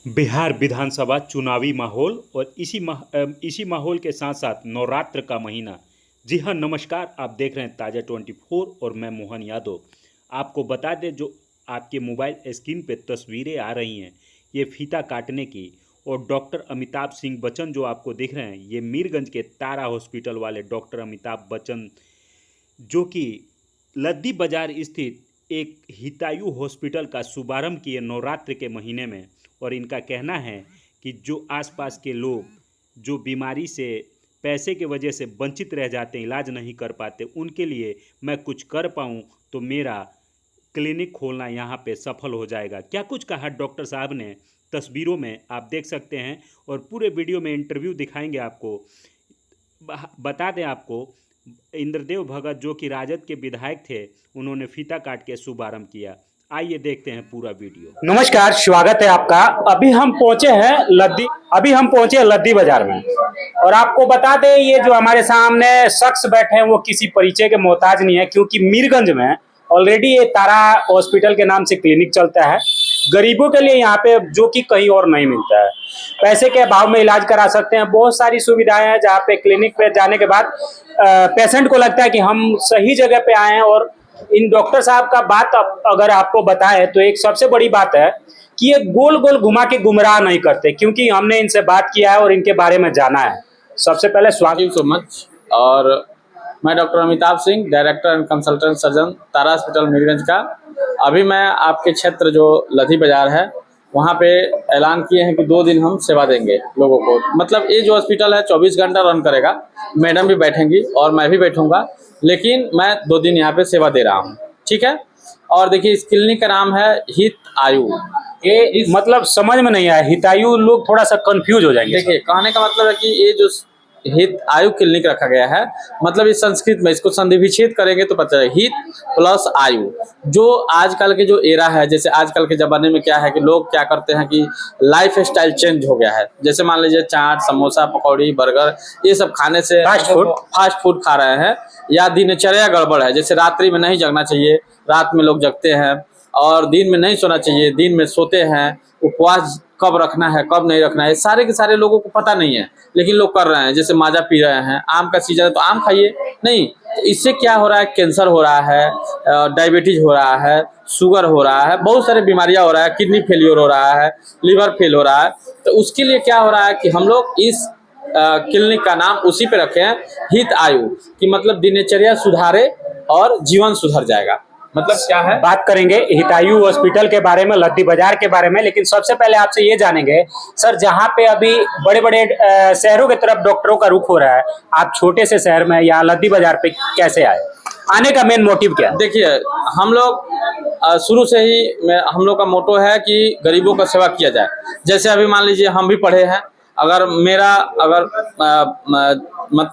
बिहार विधानसभा चुनावी माहौल और इसी माहौल के साथ साथ नवरात्र का महीना। जी हाँ, नमस्कार। आप देख रहे हैं ताज़ा 24 और मैं मोहन यादव। आपको बता दें, जो आपके मोबाइल स्क्रीन पे तस्वीरें आ रही हैं, ये फीता काटने की। और डॉक्टर अमिताभ सिंह बच्चन जो आपको दिख रहे हैं, ये मीरगंज के तारा हॉस्पिटल वाले डॉक्टर अमिताभ बच्चन, जो कि लद्दी बाजार स्थित एक हितायु हॉस्पिटल का शुभारंभ किए नवरात्र के महीने में। और इनका कहना है कि जो आसपास के लोग जो बीमारी से पैसे के वजह से वंचित रह जाते हैं, इलाज नहीं कर पाते, उनके लिए मैं कुछ कर पाऊँ तो मेरा क्लिनिक खोलना यहाँ पे सफल हो जाएगा। क्या कुछ कहा डॉक्टर साहब ने, तस्वीरों में आप देख सकते हैं और पूरे वीडियो में इंटरव्यू दिखाएंगे आपको। बता दें आपको, इंद्रदेव भगत जो कि राजद के विधायक थे, उन्होंने फीता काट के शुभारंभ किया। आइए देखते हैं पूरा वीडियो। नमस्कार, स्वागत है आपका। अभी हम पहुंचे हैं लद्दी बाजार में। और आपको बता दें, ये जो हमारे सामने शख्स बैठे हैं वो किसी परिचय के मोहताज नहीं है, क्योंकि मीरगंज में ऑलरेडी ये तारा हॉस्पिटल के नाम से क्लिनिक चलता है गरीबों के लिए, यहाँ पे, जो कि कहीं और नहीं मिलता है। पैसे के अभाव में इलाज करा सकते हैं, बहुत सारी सुविधाएं हैं, जहाँ पे क्लिनिक पे जाने के बाद पेशेंट को लगता है कि हम सही जगह पे आए हैं। और इन डॉक्टर साहब का बात अगर आपको बताएं तो एक सबसे बड़ी बात है कि ये गोल गोल घुमा के गुमराह नहीं करते, क्योंकि हमने इनसे बात किया है और इनके बारे में जाना है। सबसे पहले स्वागत सो मच। और मैं doctor Amitabh Singh, director and consultant surgeon, Tara hospital Mirganj का। अभी मैं आपके क्षेत्र जो लद्दी बाजार है वहाँ पे ऐलान किए हैं कि 2 दिन हम सेवा देंगे लोगों को। मतलब ये जो हॉस्पिटल है 24 घंटा रन करेगा, मैडम भी बैठेंगी और मैं भी बैठूंगा, लेकिन मैं 2 दिन यहाँ पे सेवा दे रहा हूँ, ठीक है। और देखिए, इस क्लिनिक का नाम है हित आयु। ये मतलब समझ में नहीं आया, हितायु लोग थोड़ा सा कंफ्यूज हो जाएंगे। देखिए, कहने का मतलब है कि ये जो हित आयु क्लिनिक रखा गया है, मतलब इस संस्कृत में इसको संधि विच्छेद करेंगे तो पता चलेगा हित प्लस आयु। जो आजकल के जो एरा है, जैसे आजकल के ज़माने में क्या है कि लोग क्या करते हैं कि लाइफ स्टाइल चेंज हो गया है। जैसे मान लीजिए चाट, समोसा, पकौड़ी, बर्गर, ये सब खाने से फास्ट फूड खा रहे हैं, या दिनचर्या गड़बड़ है। जैसे रात्रि में नहीं जगना चाहिए, रात में लोग जगते हैं, और दिन में नहीं सोना चाहिए, दिन में सोते हैं। उपवास कब रखना है, कब नहीं रखना है, सारे के सारे लोगों को पता नहीं है, लेकिन लोग कर रहे हैं। जैसे माजा पी रहे हैं, आम का सीजन है तो आम खाइए, नहीं तो इससे क्या हो रहा है, कैंसर हो रहा है, डायबिटीज हो रहा है, शुगर हो रहा है, बहुत सारी बीमारियां हो रहा है, किडनी फेलियर हो रहा है, लीवर फेल हो रहा है। तो उसके लिए क्या हो रहा है कि हम लोग इस क्लिनिक का नाम उसी पे रखे हैं, हित आयु, कि मतलब दिनचर्या सुधारे और जीवन सुधर जाएगा। मतलब क्या है, बात करेंगे हितायु हॉस्पिटल के बारे में, लद्दी बाजार के बारे में। लेकिन सबसे पहले आपसे ये जानेंगे सर, जहाँ पे अभी बड़े बड़े शहरों की तरफ डॉक्टरों का रुख हो रहा है, आप छोटे से शहर में यहाँ लद्दी बाजार पे कैसे आए, आने का मेन मोटिव क्या है? देखिए, हम लोग शुरू से ही हम लोग का मोटो है कि गरीबों का सेवा किया जाए। जैसे अभी मान लीजिए हम भी पढ़े हैं, अगर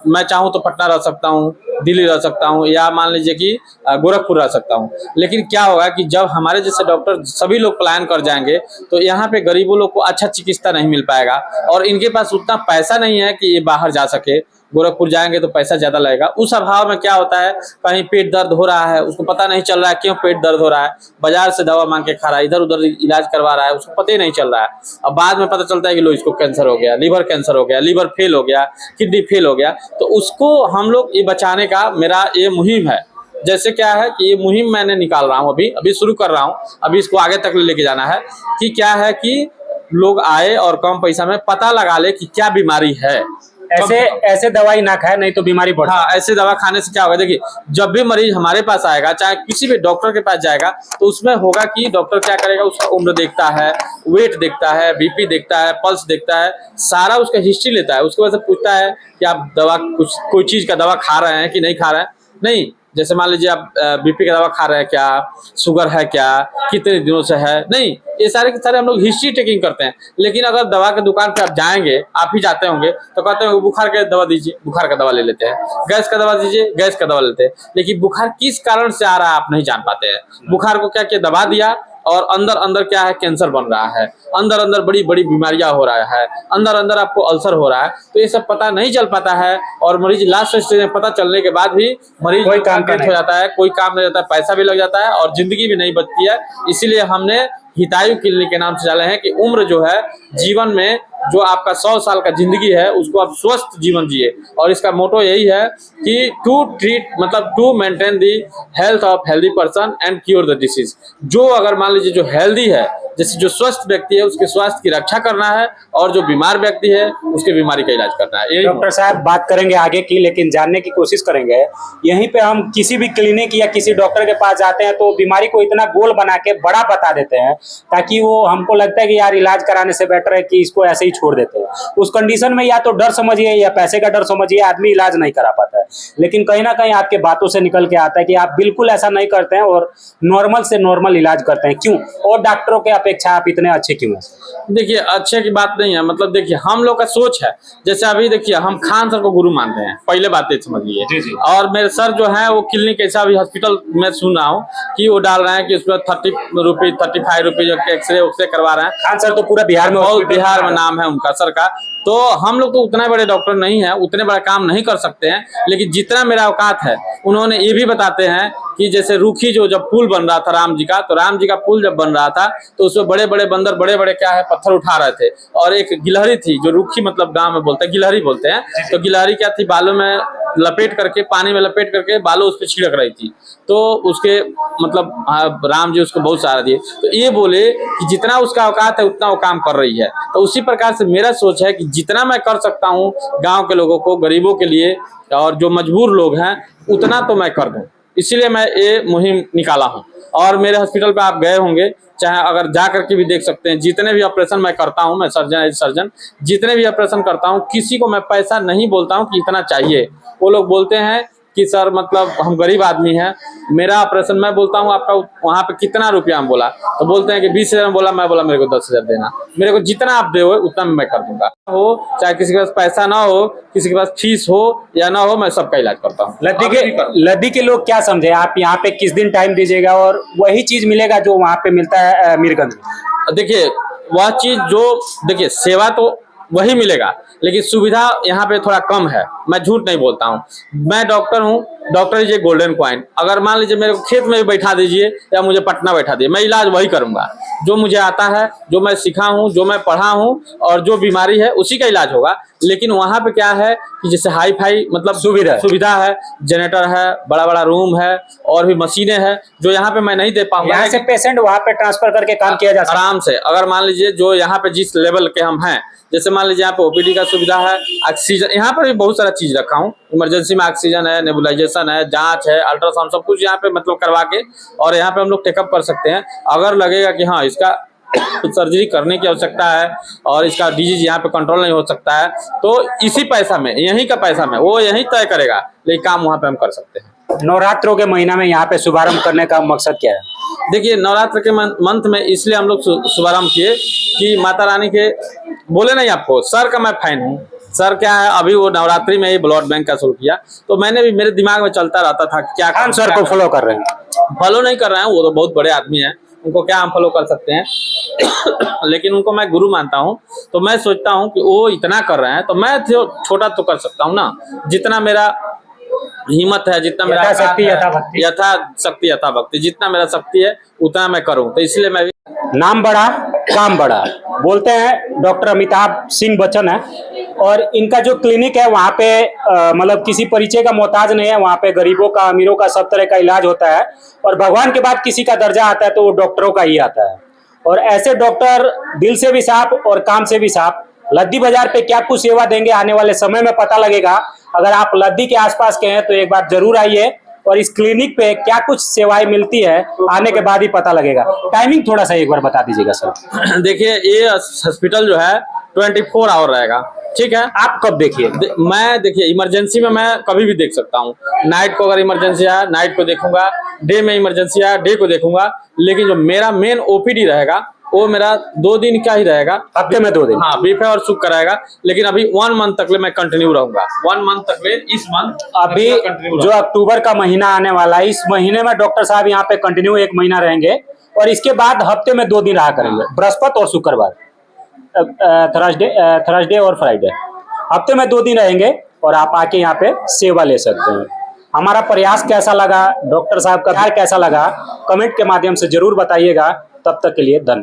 मैं चाहूँ तो पटना रह सकता हूँ, दिल्ली रह सकता हूँ, या मान लीजिए कि गोरखपुर रह सकता हूँ। लेकिन क्या होगा कि जब हमारे जैसे डॉक्टर सभी लोग पलायन कर जाएंगे तो यहाँ पे गरीबों लोग को अच्छा चिकित्सा नहीं मिल पाएगा, और इनके पास उतना पैसा नहीं है कि ये बाहर जा सके। गोरखपुर जाएंगे तो पैसा ज़्यादा लगेगा। उस अभाव में क्या होता है, कहीं पेट दर्द हो रहा है, उसको पता नहीं चल रहा है क्यों पेट दर्द हो रहा है, बाजार से दवा मांग के खा रहा है, इधर उधर इलाज करवा रहा है, उसको पता ही नहीं चल रहा है। अब बाद में पता चलता है कि लो, इसको कैंसर हो गया, लीवर कैंसर हो गया, लीवर फेल हो गया, किडनी फेल हो गया। तो उसको हम लोग ये बचाने का मेरा ये मुहिम है। जैसे क्या है कि ये मुहिम मैंने निकाल रहा हूँ, अभी शुरू कर रहा हूँ, अभी इसको आगे तक लेके जाना है। कि क्या है कि लोग आए और कम पैसा में पता लगा ले कि क्या बीमारी है। ऐसे दवाई ना खाए, नहीं तो बीमारी बढ़। हाँ, ऐसे दवा खाने से क्या होगा, देखिए, जब भी मरीज हमारे पास आएगा, चाहे किसी भी डॉक्टर के पास जाएगा, तो उसमें होगा कि डॉक्टर क्या करेगा, उसका उम्र देखता है, वेट देखता है, बीपी देखता है, पल्स देखता है, सारा उसका हिस्ट्री लेता है। उसके बाद से पूछता है कि आप दवा कोई चीज़ का दवा खा रहे हैं कि नहीं खा रहे हैं। नहीं, जैसे मान लीजिए आप बीपी का दवा खा रहे हैं क्या, शुगर है क्या, कितने दिनों से है, नहीं, ये सारे के सारे हम लोग हिस्ट्री टेकिंग करते हैं। लेकिन अगर दवा की दुकान पे आप जाएंगे, आप ही जाते होंगे, तो कहते हैं बुखार का दवा दीजिए, बुखार का दवा ले लेते हैं, गैस का दवा दीजिए, गैस का दवा लेते हैं। लेकिन बुखार किस कारण से आ रहा है आप नहीं जान पाते हैं। बुखार को क्या किया, दवा दिया, और अंदर अंदर क्या है, कैंसर बन रहा है, अंदर अंदर बड़ी बड़ी बीमारियां हो रहा है, अंदर अंदर आपको अल्सर हो रहा है। तो ये सब पता नहीं चल पाता है, और मरीज लास्ट स्टेज में पता चलने के बाद भी मरीज कोई काम हो जाता है, कोई काम नहीं जाता है, पैसा भी लग जाता है और जिंदगी भी नहीं बचती है। इसीलिए हमने हितायु क्लिनिक के नाम से डाले हैं कि उम्र जो है जीवन में जो आपका 100 साल का जिंदगी है उसको आप स्वस्थ जीवन जिए। और इसका मोटो यही है कि to maintain the health of healthy person and cure the disease. जो अगर मान लीजिए जो हेल्दी है, जैसे जो स्वस्थ व्यक्ति है उसके स्वास्थ्य की रक्षा करना है, और जो बीमार व्यक्ति है उसके बीमारी का इलाज करना है। डॉक्टर साहब बात करेंगे आगे की, लेकिन जानने की कोशिश करेंगे यहीं पे हम किसी भी क्लिनिक या किसी डॉक्टर के पास जाते हैं तो बीमारी को इतना गोल बना के बड़ा बता देते हैं ताकि वो हमको लगता है कि यार इलाज कराने से बेटर है कि इसको ऐसे ही छोड़ देते हैं। उस कंडीशन में या तो डर समझिए या पैसे का डर समझिए, आदमी इलाज नहीं करा पाता है। लेकिन कहीं ना कहीं आपके बातों से निकल के आता है कि आप बिल्कुल ऐसा नहीं करते हैं और नॉर्मल से नॉर्मल इलाज करते हैं। क्यों? और डॉक्टरों के अपेक्षा आप इतने अच्छे क्यों हैं? देखिए अच्छे की बात नहीं है, मतलब देखिए हम लोग का सोच है, जैसे अभी देखिए हम खान सर को गुरु मानते हैं, पहले बात ये समझिए। और मेरे सर जो है वो क्लिनिक ऐसा भी हॉस्पिटल में सुन रहा हूँ कि वो डाल रहे हैं कि उसमें 30 रुपये 35 रुपये जो एक्सरे करवा रहे हैं। खान सर तो पूरा बिहार में, बहुत बिहार में नाम है उनका सर का। तो हम लोग तो उतने बड़े डॉक्टर नहीं है, उतने बड़ा काम नहीं कर सकते हैं, लेकिन जितना मेरा औकात है उन्होंने ये भी बताते हैं कि जैसे रूखी जो जब पुल बन रहा था राम जी का, तो राम जी का पुल जब बन रहा था तो उसमें बड़े बड़े बंदर बड़े बड़े क्या है पत्थर उठा रहे थे, और एक गिलहरी थी जो रूखी मतलब गांव में बोलते हैं गिलहरी बोलते हैं, तो गिलहरी क्या थी बालों में लपेट करके, पानी में लपेट करके बालों उस पर छिड़क रही थी। तो उसके मतलब राम जी उसको बहुत सहारा दिए। तो ये बोले कि जितना उसका औकात है उतना वो काम कर रही है। तो उसी प्रकार से मेरा सोच है कि जितना मैं कर सकता हूँ गांव के लोगों को, गरीबों के लिए और जो मजबूर लोग हैं उतना तो मैं कर दूं, इसीलिए मैं ये मुहिम निकाला हूँ। और मेरे हॉस्पिटल पे आप गए होंगे, चाहे अगर जा करके भी देख सकते हैं, जितने भी ऑपरेशन मैं करता हूँ, मैं सर्जन जितने भी ऑपरेशन करता हूँ किसी को मैं पैसा नहीं बोलता हूँ कि इतना चाहिए। वो लोग बोलते हैं कि सर मतलब हम गरीब आदमी हैं, मेरा ऑपरेशन, मैं बोलता हूँ आपका वहाँ पे कितना रुपया, हम बोला तो बोलते हैं कि 20,000 बोला, मैं बोला मेरे को 10,000 देना, मेरे को जितना आप दे उतना मैं कर दूंगा। हो चाहे किसी के पास पैसा ना हो, किसी के पास फीस हो या ना हो, मैं सबका इलाज करता हूँ। लद्दी के लोग क्या समझे, आप यहाँ पे किस दिन टाइम दीजिएगा और वही चीज मिलेगा जो वहाँ पे मिलता है मीरगंज में? देखिए वह चीज जो, देखिए सेवा तो वही मिलेगा, लेकिन सुविधा यहाँ पे थोड़ा कम है। मैं झूठ नहीं बोलता हूँ, मैं डॉक्टर हूँ, doctor is a golden coin. अगर मान लीजिए मेरे को खेत में भी बैठा दीजिए या मुझे पटना बैठा दीजिए, मैं इलाज वही करूँगा जो मुझे आता है, जो मैं सीखा हूँ, जो मैं पढ़ा हूँ, और जो बीमारी है उसी का इलाज होगा। लेकिन वहाँ पे क्या है कि जैसे हाई फाई मतलब सुविधा है, जनरेटर है, बड़ा बड़ा रूम है, और भी मशीनें हैं जो यहाँ पे मैं नहीं दे पाऊंगा। यहाँ से पेशेंट वहाँ पे ट्रांसफर करके काम किया जा सकता है आराम से। अगर मान लीजिए जो यहाँ पे जिस लेवल के हम हैं, जैसे मान लीजिए यहाँ पे ओपीडी का सुविधा है, ऑक्सीजन, यहाँ पर भी बहुत सारा चीज रखा हूँ, इमरजेंसी में ऑक्सीजन है, नेबुलाइजेशन है, जांच है, अल्ट्रासाउंड, सब कुछ यहाँ पे मतलब करवा के, और यहाँ पे हम लोग टेकअप कर सकते हैं। अगर लगेगा कि हाँ इसका सर्जरी करने की आवश्यकता है और इसका डिजीज यहाँ पे कंट्रोल नहीं हो सकता है, तो इसी पैसा में, यहीं का पैसा में वो यहीं तय करेगा, लेकिन काम वहाँ पे हम कर सकते हैं। नवरात्रों के महीना में यहाँ पे शुभारंभ करने का मकसद क्या है? देखिए नवरात्र के मंथ में इसलिए हम लोग शुभारंभ किए कि माता रानी के, बोले नहीं आपको, सर का मैं फैन हूँ। सर क्या है, अभी वो नवरात्रि में ही ब्लड बैंक का शुरू किया, तो मैंने भी, मेरे दिमाग में चलता रहता था क्या खान सर को फॉलो कर रहे हैं? फॉलो नहीं कर रहे हैं, वो तो बहुत बड़े आदमी हैं, उनको क्या हम फॉलो कर सकते हैं लेकिन उनको मैं गुरु मानता हूँ। तो मैं सोचता हूँ कि वो इतना कर रहे हैं तो मैं छोटा तो कर सकता हूँ ना, जितना मेरा हिम्मत है, जितना मेरा यथा भक्ति, जितना मेरा शक्ति है उतना मैं करूँ। तो इसलिए मैं नाम बड़ा काम बड़ा बोलते हैं। डॉक्टर अमिताभ सिंह बच्चन है और इनका जो क्लिनिक है वहाँ पे मतलब किसी परिचय का मोहताज नहीं है। वहाँ पे गरीबों का, अमीरों का, सब तरह का इलाज होता है। और भगवान के बाद किसी का दर्जा आता है तो वो डॉक्टरों का ही आता है। और ऐसे डॉक्टर दिल से भी साफ और काम से भी साफ लद्दी बाजार पे क्या कुछ सेवा देंगे आने वाले समय में पता लगेगा। अगर आप लद्दी के आसपास के हैं तो एक बार जरूर आइए और इस क्लिनिक पे क्या कुछ सेवाएं मिलती है आने के बाद ही पता लगेगा। टाइमिंग थोड़ा सा एक बार बता दीजिएगा सर। देखिए ये हॉस्पिटल जो है 24 आवर रहेगा, ठीक है। आप कब देखिए? मैं देखिए इमरजेंसी में मैं कभी भी देख सकता हूँ। नाइट को अगर इमरजेंसी है नाइट को देखूंगा, डे में इमरजेंसी है डे को देखूंगा। लेकिन जो मेरा मेन ओपीडी रहेगा वो मेरा 2 दिन का ही रहेगा, हफ्ते में 2 दिन। हाँ, बीफ और शुक्र रहेगा। लेकिन अभी 1 मंथ तक ले मैं कंटिन्यू रहूंगा। 1 मंथ तक ले, इस मंथ अभी जो अक्टूबर का महीना आने वाला है, इस महीने में डॉक्टर साहब यहाँ पे कंटिन्यू 1 महीना रहेंगे और इसके बाद हफ्ते में 2 दिन रहा करेंगे, बृहस्पति और शुक्रवार, थर्सडे और फ्राइडे। हफ्ते में 2 दिन रहेंगे और आप आके यहाँ पे सेवा ले सकते हैं। हमारा प्रयास कैसा लगा, डॉक्टर साहब का प्यार कैसा लगा, कमेंट के माध्यम से जरूर बताइएगा। तब तक के लिए धन्यवाद।